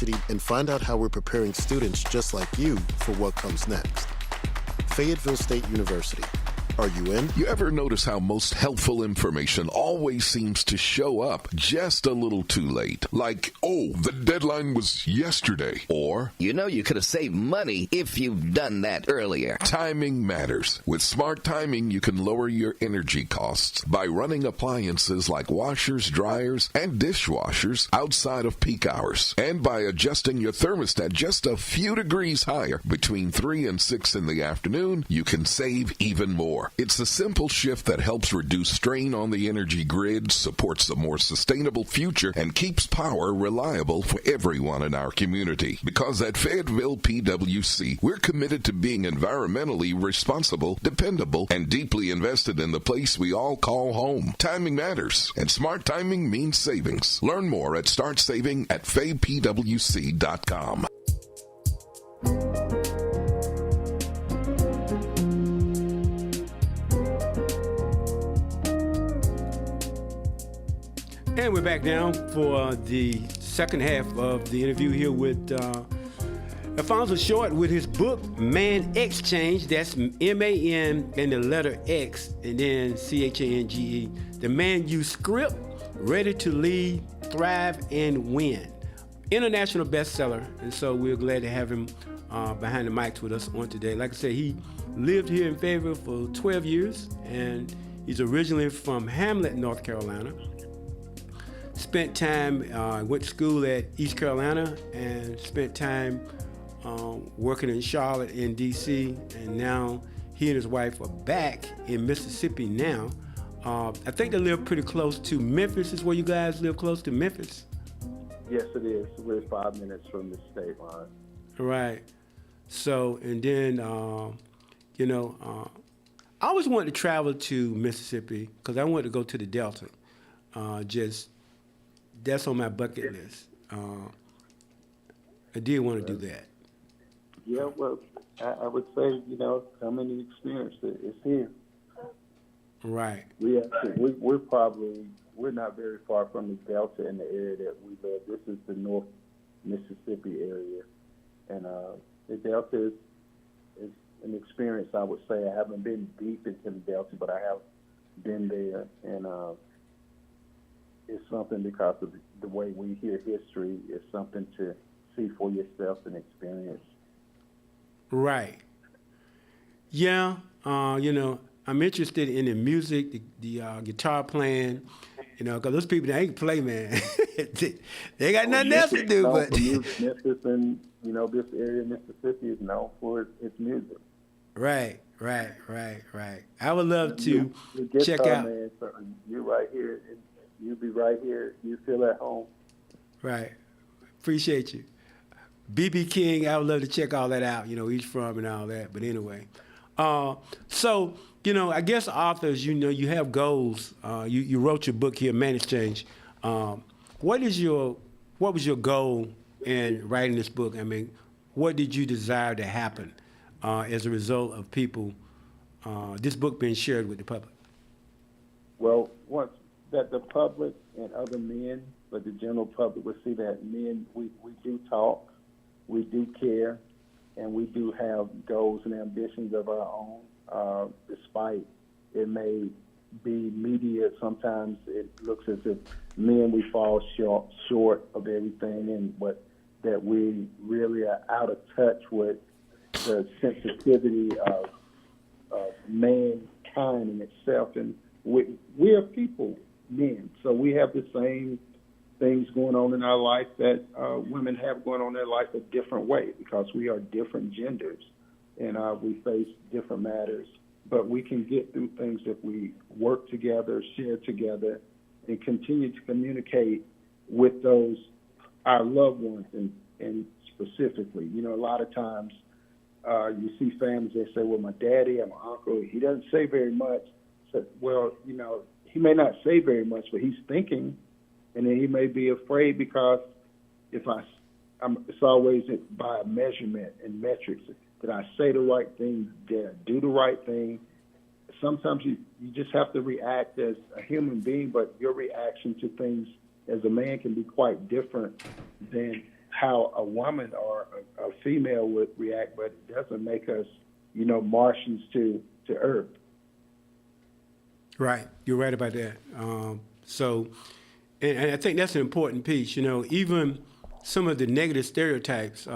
University and find out how we're preparing students just like you for what comes next. Fayetteville State University. Are you in? You ever notice how most helpful information always seems to show up just a little too late? Like, oh, the deadline was yesterday. Or, you know you could have saved money if you'd done that earlier. Timing matters. With smart timing, you can lower your energy costs by running appliances like washers, dryers, and dishwashers outside of peak hours. And by adjusting your thermostat just a few degrees higher between 3 and 6 in the afternoon, you can save even more. It's a simple shift that helps reduce strain on the energy grid, supports a more sustainable future, and keeps power reliable for everyone in our community. Because at Fayetteville PWC, we're committed to being environmentally responsible, dependable, and deeply invested in the place we all call home. Timing matters, and smart timing means savings. Learn more at startsaving at faypwc.com. And we're back now for the second half of the interview here with Alfonso Short with his book, Man Exchange. That's M-A-N and the letter X and then C-H-A-N-G-E. The manuscript, ready to lead, thrive, and win. International bestseller. And so we're glad to have him behind the mics with us on today. Like I said, he lived here in Fayetteville for 12 years, and he's originally from Hamlet, North Carolina. Spent time, went to school at East Carolina and spent time working in Charlotte and D.C. And now he and his wife are back in Mississippi now. I think they live pretty close to Memphis. Is where you guys live, close to Memphis? Yes, it is. We're 5 minutes from the state line. Right. So, and then, I always wanted to travel to Mississippi because I wanted to go to the Delta. That's on my bucket list. I did want to do that. Yeah, well, I would say, come and experience it. It's here. Right. We're not very far from the Delta in the area that we live. This is the North Mississippi area. And the Delta is an experience, I would say. I haven't been deep into the Delta, but I have been there. And it's something because of the way we hear history. It's something to see for yourself and experience. Right. Yeah. I'm interested in the music, the guitar playing, because those people, they ain't play, man. they got nothing else to do. But Memphis and, this area of Mississippi is known for its music. Right. I would love to check out. Man, so you're right here. You'll be right here. You feel at home. Right. Appreciate you. B.B. King, I would love to check all that out, he's from and all that. But anyway. So, I guess authors, you have goals. You wrote your book here, Man Exchange. What was your goal in writing this book? I mean, what did you desire to happen as a result of people, this book being shared with the public? Well, once that the public and other men, but the general public will see that men, we do talk, we do care, and we do have goals and ambitions of our own. Despite it may be media, sometimes it looks as if men, we fall short of everything, and that we really are out of touch with the sensitivity of mankind in itself. And we are people, men, so we have the same things going on in our life that women have going on in their life a different way, because we are different genders and we face different matters. But we can get through things if we work together, share together, and continue to communicate with our loved ones, and specifically. A lot of times you see families that say, well, my daddy and my uncle, he doesn't say very much. So, well, he may not say very much, but he's thinking, and then he may be afraid because it's always by a measurement and metrics. Did I say the right thing? Did I do the right thing? Sometimes you just have to react as a human being, but your reaction to things as a man can be quite different than how a woman or a female would react, but it doesn't make us, Martians to Earth. Right, you're right about that. And I think that's an important piece. Even some of the negative stereotypes,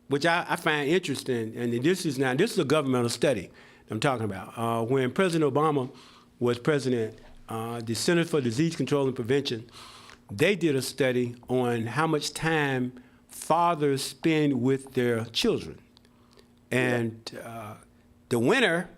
which I find interesting, and this is a governmental study I'm talking about. When President Obama was president, the Center for Disease Control and Prevention, they did a study on how much time fathers spend with their children. And the winner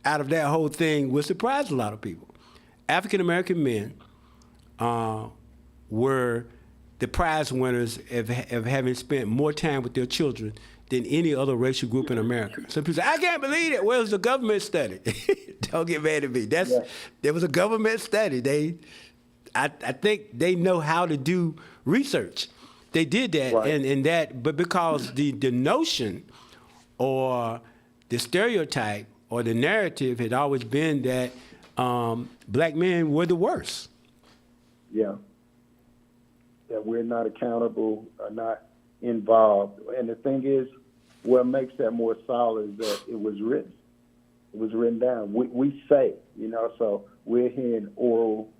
out of that whole thing would surprise a lot of people. African-American men were the prize winners of having spent more time with their children than any other racial group in America. Some people say, I can't believe it. Well, it was a government study. Don't get mad at me. There was a government study. I think they know how to do research. They did that, right. But because the notion or the stereotype or the narrative had always been that black men were the worst. Yeah. That we're not accountable, or not involved. And the thing is, what makes that more solid is that it was written. It was written down. We say, so we're hearing oral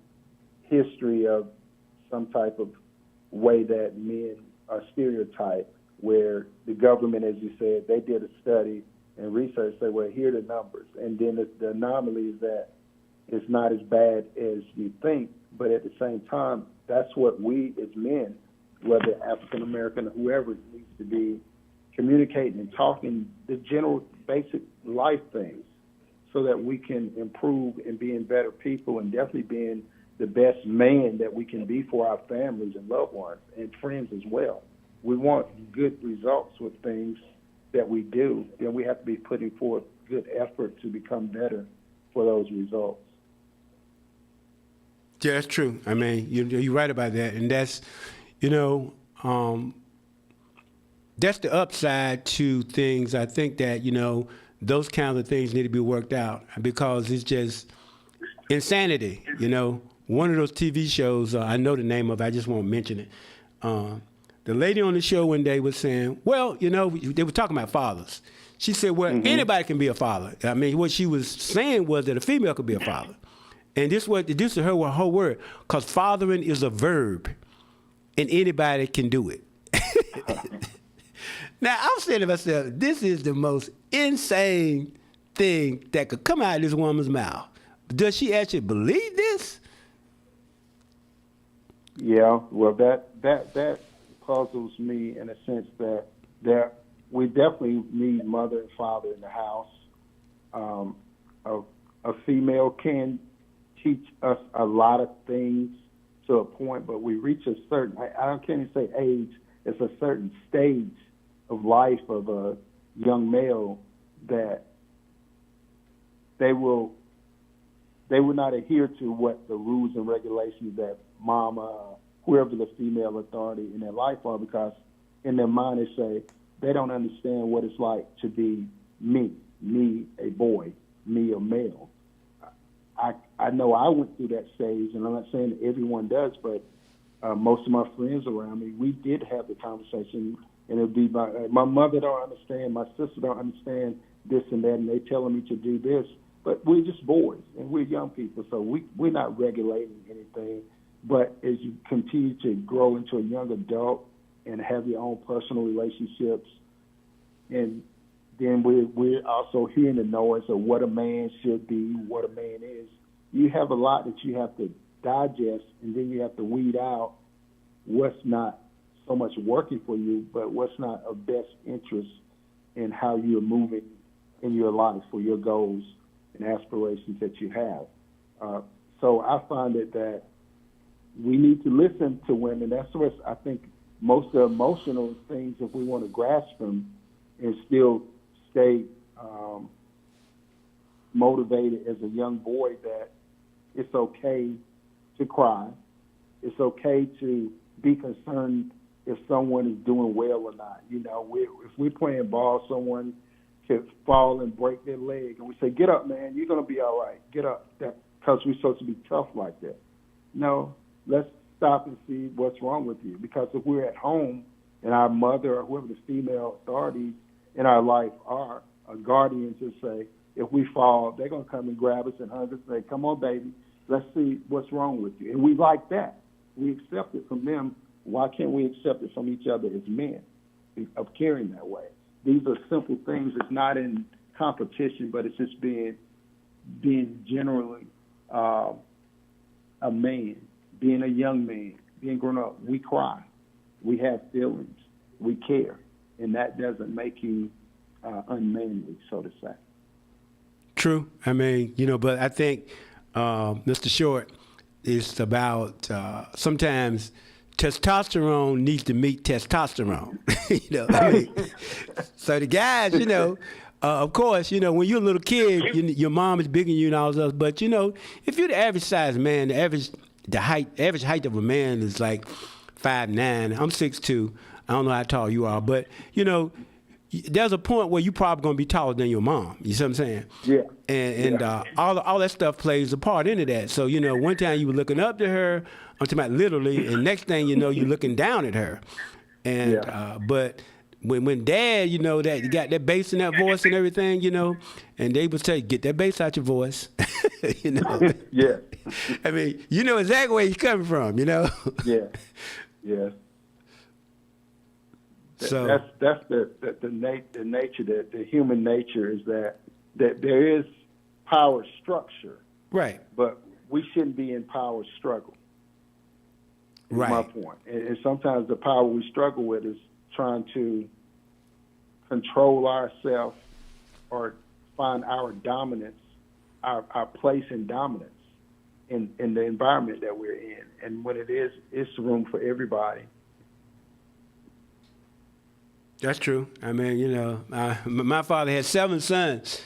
history of some type of way that men are stereotyped, where the government, as you said, they did a study and research, say, well, here are the numbers. And then the anomaly is that it's not as bad as you think, but at the same time, that's what we as men, whether African-American or whoever, needs to be communicating and talking the general basic life things so that we can improve and being better people and definitely being the best man that we can be for our families and loved ones and friends as well. We want good results with things that we do, then we have to be putting forth good effort to become better for those results. Yeah, that's true. I mean, you're right about that. And that's, that's the upside to things. I think that, those kinds of things need to be worked out because it's just insanity. One of those TV shows, I know the name of it, I just won't mention it. The lady on the show one day was saying, well, they were talking about fathers. She said, well, anybody can be a father. I mean, what she was saying was that a female could be a father. And this is her whole word, because fathering is a verb, and anybody can do it. Now, I'm saying to myself, this is the most insane thing that could come out of this woman's mouth. Does she actually believe this? Yeah, well, that puzzles me in a sense that we definitely need mother and father in the house. A female can teach us a lot of things to a point, but we reach a certain, I can't even say age, it's a certain stage of life of a young male that they will not adhere to what the rules and regulations that mama, whoever the female authority in their life are, because in their mind they say they don't understand what it's like to be me, a boy, me, a male. I know I went through that stage, and I'm not saying that everyone does, but most of my friends around me, we did have the conversation, and it would be my mother don't understand, my sister don't understand this and that, and they telling me to do this. But we're just boys, and we're young people, so we're not regulating anything. But as you continue to grow into a young adult and have your own personal relationships, and then we're also hearing the noise of what a man should be, what a man is. You have a lot that you have to digest, and then you have to weed out what's not so much working for you, but what's not of best interest in how you're moving in your life for your goals and aspirations that you have. So I find it that we need to listen to women. That's what I think most of the emotional things, if we want to grasp them and still stay motivated as a young boy, that it's okay to cry. It's okay to be concerned if someone is doing well or not. If we're playing ball, someone could fall and break their leg, and we say, get up, man, you're going to be all right. Get up, because we're supposed to be tough like that. No, let's stop and see what's wrong with you. Because if we're at home and our mother or whoever the female authorities in our life are guardians who say, if we fall, they're going to come and grab us and hug us and say, come on, baby, let's see what's wrong with you. And we like that. We accept it from them. Why can't we accept it from each other as men of caring that way? These are simple things. It's not in competition, but it's just being generally a man, being a young man, being grown up. We cry. We have feelings. We care. And that doesn't make you unmanly, so to say. True. I mean, but I think, Mr. Short, it's about sometimes testosterone needs to meet testosterone. So the guys, of course, when you're a little kid, your mom is bigger than you and all this, but if you're the average size man, average height of a man is like 5'9". I'm 6'2". I don't know how tall you are, but there's a point where you're probably going to be taller than your mom. You see what I'm saying? Yeah. And all that stuff plays a part into that. So, one time you were looking up to her, I'm talking about literally, and next thing you know, you're looking down at her. And but when Dad, that you got that bass in that voice and everything, and they would say, get that bass out your voice. Yeah. I mean, you know exactly where he's coming from, Yeah. So that's the nature, that the human nature is that there is power structure, right? But we shouldn't be in power struggle. Right. My point. And sometimes the power we struggle with is trying to control ourselves or find our dominance, our place in dominance in the environment that we're in. And when it's room for everybody. That's true. I mean, my father had 7 sons,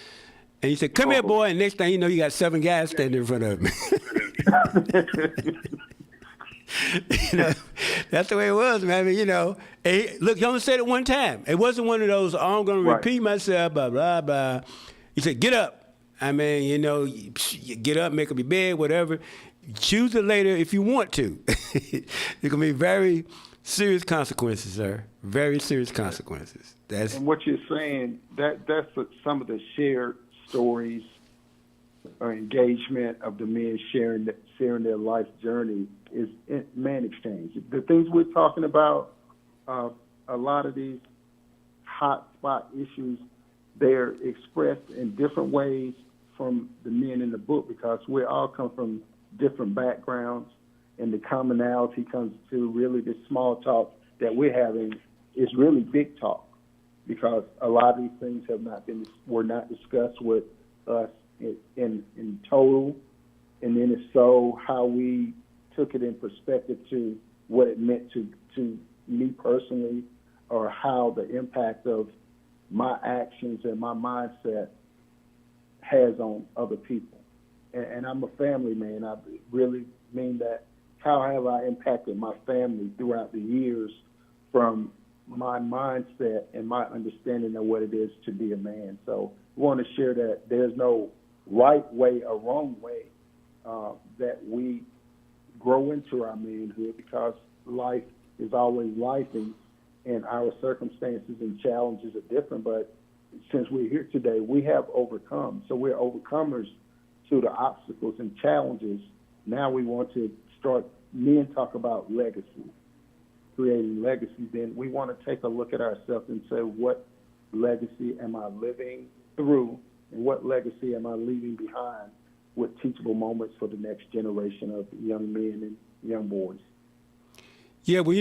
and he said, "Come here, boy." And next thing you know, you got 7 guys standing in front of him. That's the way it was, man. I mean, look, he only said it one time. It wasn't one of those, I'm going to repeat myself, blah, blah, blah. He said, get up. I mean, you get up, make up your bed, whatever. Choose it later if you want to. It's going to be very serious consequences, sir. Very serious consequences. And what you're saying, that's some of the shared stories or engagement of the men sharing their life journey is man exchange. The things we're talking about, a lot of these hot spot issues, they're expressed in different ways from the men in the book because we all come from different backgrounds, and the commonality comes to really the small talk that we're having is really big talk because a lot of these things were not discussed with us in total, and then it's so how we took it in perspective to what it meant to me personally, or how the impact of my actions and my mindset has on other people. And I'm a family man. I really mean that. How have I impacted my family throughout the years from my mindset and my understanding of what it is to be a man? So I want to share that there's no right way or wrong way that we grow into our manhood, because life is always life, and our circumstances and challenges are different. But since we're here today, we have overcome. So we're overcomers to the obstacles and challenges. Now we want to start, men talk about legacy, creating legacy. Then we want to take a look at ourselves and say, what legacy am I living through, and what legacy am I leaving behind with teachable moments for the next generation of young men and young boys? Yeah, well,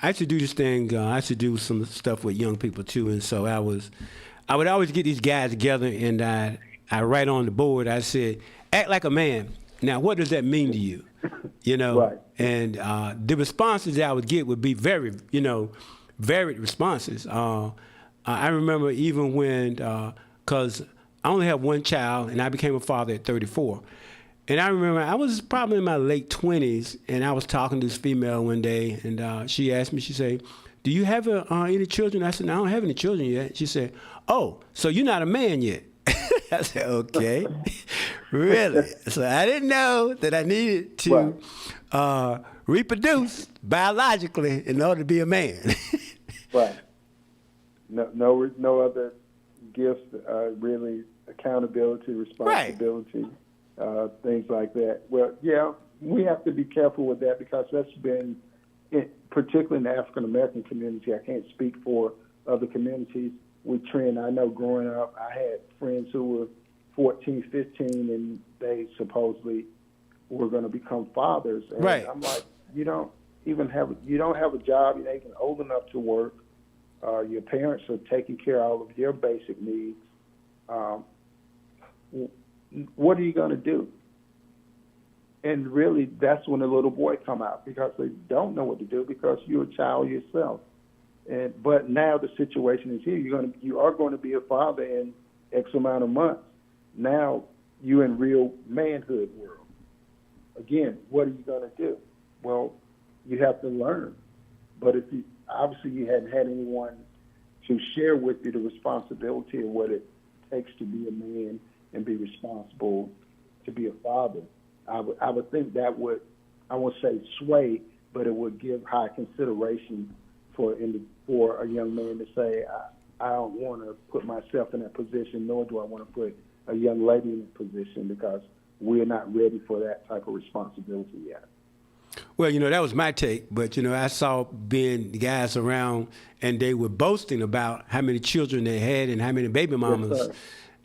I used to do this thing. I used to do some stuff with young people too, and so I would always get these guys together, and I write on the board. I said, "Act like a man." Now, what does that mean to you? Right. And the responses that I would get would be very, varied responses. I remember even when, because I only have one child, and I became a father at 34. And I remember I was probably in my late 20s, and I was talking to this female one day, and she asked me, she said, "Do you have any children?" I said, "No, I don't have any children yet." She said, "Oh, so you're not a man yet?" I said, "Okay." Really? So I didn't know that I needed to reproduce biologically in order to be a man. Right. No other gifts. Really, accountability, responsibility, things like that. Well, yeah, we have to be careful with that because that's been, particularly in the African American community. I can't speak for other communities. We trend. I know growing up, I had friends who were 14, 15, and they supposedly were going to become fathers. And Right. I'm like, you don't have a job. You're not even old enough to work. Your parents are taking care of all of your basic needs. What are you going to do? And really, that's when the little boy come out because they don't know what to do because you're a child yourself. But now the situation is here. You are going to be a father in X amount of months. Now you're in real manhood world. Again, what are you going to do? Well, you have to learn. But if you hadn't had anyone to share with you the responsibility of what it takes to be a man and be responsible to be a father, I would think that would, I won't say sway, but it would give high consideration for a young man to say, I don't want to put myself in that position, nor do I want to put a young lady in that position because we're not ready for that type of responsibility yet. Well, that was my take, but, I saw being the guys around and they were boasting about how many children they had and how many baby mamas. Yes,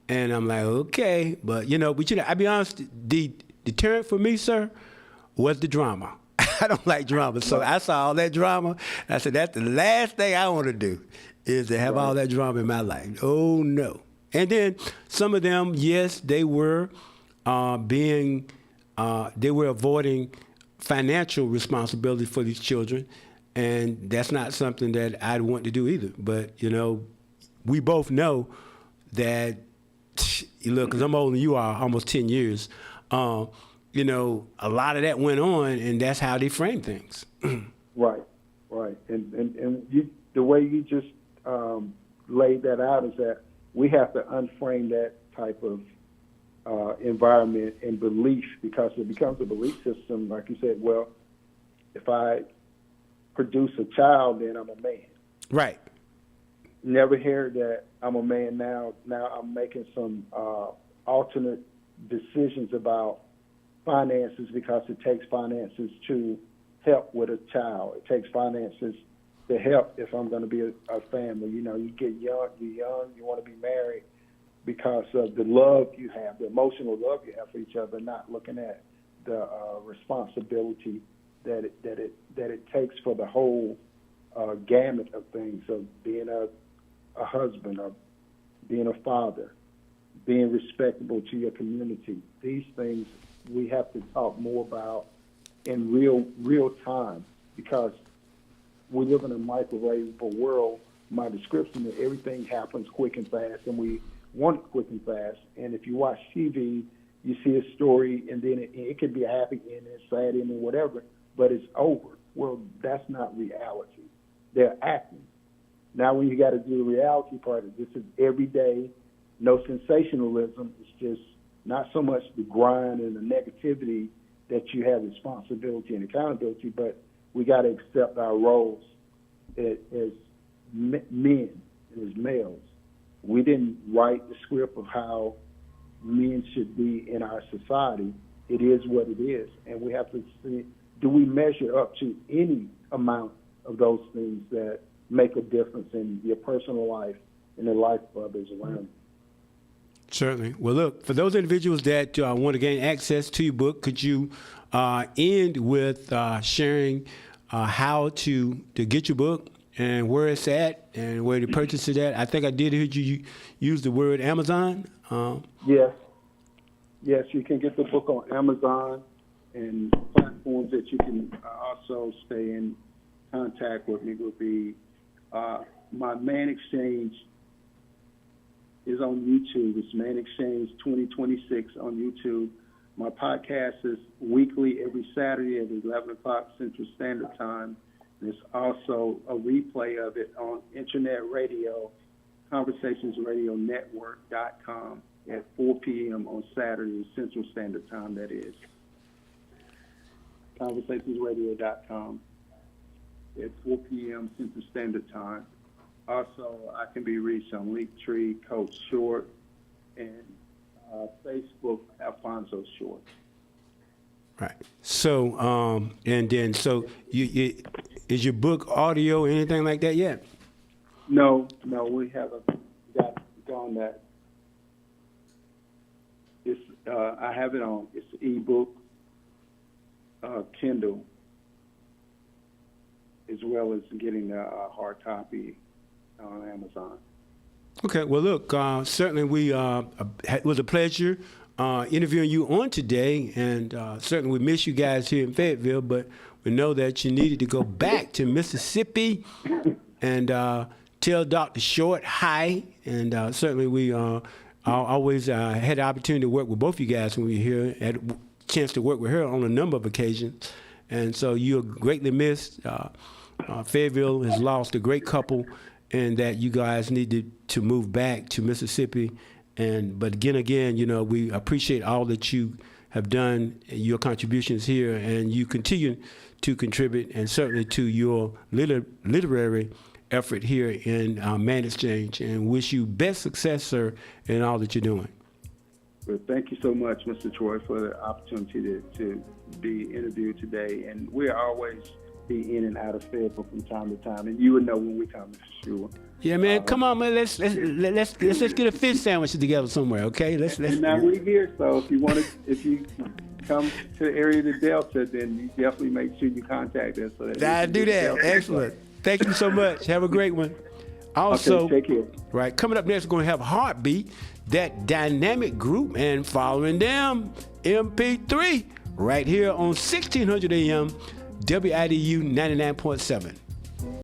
and I'm like, okay, but, I'll be honest, the deterrent for me, sir, was the drama. I don't like drama. So I saw all that drama. I said, that's the last thing I want to do is to have all that drama in my life. Oh, no. And then some of them, yes, they were avoiding financial responsibility for these children. And that's not something that I'd want to do either. But, we both know that, look, because I'm older than you are, almost 10 years, a lot of that went on, and that's how they frame things. Right. And the way you just laid that out is that we have to unframe that type of environment and belief because it becomes a belief system. Like you said, well, if I produce a child, then I'm a man. Right. Never heard that I'm a man now. Now I'm making some alternate decisions about finances because it takes finances to help with a child. It takes finances to help if I'm going to be a family. You get young, you want to be married because of the love you have, the emotional love you have for each other, not looking at the responsibility that it takes for the whole gamut of things of being a husband, of being a father, being respectable to your community. These things we have to talk more about in real time because we live in a microwavable world. My description is everything happens quick and fast, and we want it quick and fast. And if you watch TV, you see a story, and then it could be a happy ending, sad ending, whatever, but it's over. Well, that's not reality. They're acting. Now when you got to do the reality part, this is every day, no sensationalism. It's just not so much the grind and the negativity that you have responsibility and accountability, but we got to accept our roles as men and as males. We didn't write the script of how men should be in our society. It is what it is, and we have to see, do we measure up to any amount of those things that make a difference in your personal life and the life of others around you? Certainly. Well, look, for those individuals that want to gain access to your book, could you end with sharing how to get your book and where it's at and where to purchase it at? I think I did hear you use the word Amazon. Yes, you can get the book on Amazon and platforms that you can also stay in contact with me would be my Man Exchange is on YouTube. It's Man Exchange 2026 on YouTube. My podcast is weekly every Saturday at 11 o'clock Central Standard Time. There's also a replay of it on Internet Radio, conversationsradionetwork.com at 4 p.m. on Saturday Central Standard Time, that is. Conversationsradio.com at 4 p.m. Central Standard Time Also, I can be reached on Linktree, Coach Short, and Facebook, Alfonso Short. Right. So, and then, so you is your book audio or anything like that yet? No, we haven't gone that. It's I have it on. It's ebook, Kindle, as well as getting a hard copy on Amazon. Okay. Well, look, certainly it was a pleasure interviewing you on today, and certainly we miss you guys here in Fayetteville, but we know that you needed to go back to Mississippi and tell Dr. Short hi, and certainly we always had the opportunity to work with both you guys when we were here, had a chance to work with her on a number of occasions, and so you're greatly missed. Fayetteville has lost a great couple, and that you guys needed to move back to Mississippi. But again, you know, we appreciate all that you have done, your contributions here, and you continue to contribute, and certainly to your literary effort here in Man Exchange, and wish you best success, sir, in all that you're doing. Well, thank you so much, Mr. Troy, for the opportunity to be interviewed today. And we'll always be in and out of Fayetteville from time to time, and you would know when we come, for sure. Yeah, man, come on, man. Let's get a fish sandwich together somewhere, okay? Let's. And now we're here, so if you come to the area of the Delta, then you definitely make sure you contact us. So that I do that. Excellent. Thank you so much. Have a great one. Also, okay, take care. Right, coming up next, we're going to have Heartbeat, that dynamic group, and following them, MP3, right here on 1600 AM, WIDU 99.7.